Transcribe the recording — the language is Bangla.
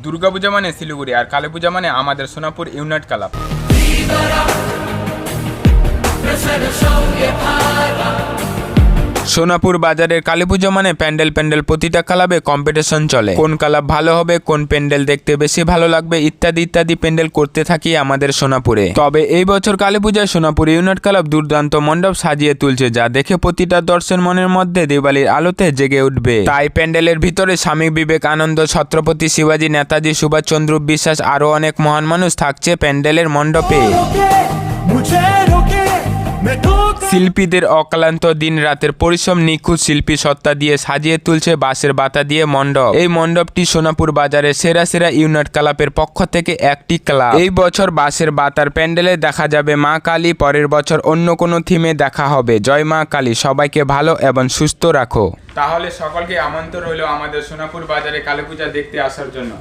দুর্গাপূজা মানে শিলিগুড়ি আর কালী পূজা মানে আমাদের সোনাপুর ইউনাইট ক্লাব। সোনাপুর বাজারের কালী পুজো মানে প্যান্ডেল প্রতিটা ক্লাবে কম্পিটিশন চলে, কোন ক্লাব ভালো হবে, কোন প্যান্ডেল দেখতে বেশি ভালো লাগবে ইত্যাদি ইত্যাদি প্যান্ডেল করতে থাকি আমাদের সোনাপুরে। তবে এই বছর কালী পূজায় সোনাপুর ইউনাইট ক্লাব দুর্দান্ত মণ্ডপ সাজিয়ে তুলছে, যা দেখে প্রতিটা দর্শন মনের মধ্যে দিওয়ালির আলোতে জেগে উঠবে। তাই প্যান্ডেলের ভিতরে স্বামী বিবেকানন্দ, ছত্রপতি শিবাজী, নেতাজি সুভাষচন্দ্র বিশ্বাস আরো অনেক মহান মানুষ থাকছে প্যান্ডেলের মণ্ডপে। শিল্পীদের অক্লান্ত দিন রাতের পরিশ্রম, নিখুঁত শিল্পী সত্তা দিয়ে সাজিয়ে তুলছে বাঁশের বাতা দিয়ে মণ্ডপ। এই মণ্ডপটি সোনাপুর বাজারের সেরা সেরা ইউনাইট ক্লাবের পক্ষ থেকে একটি ক্লাব। এই বছর বাঁশের বাতার প্যান্ডেলে দেখা যাবে মা কালী, পরের বছর অন্য কোনো থিমে দেখা হবে। জয় মা কালী, সবাইকে ভালো এবং সুস্থ রাখো। তাহলে সকলকে আমন্ত্রণ রইল আমাদের সোনাপুর বাজারে কালী পূজা দেখতে আসার জন্য।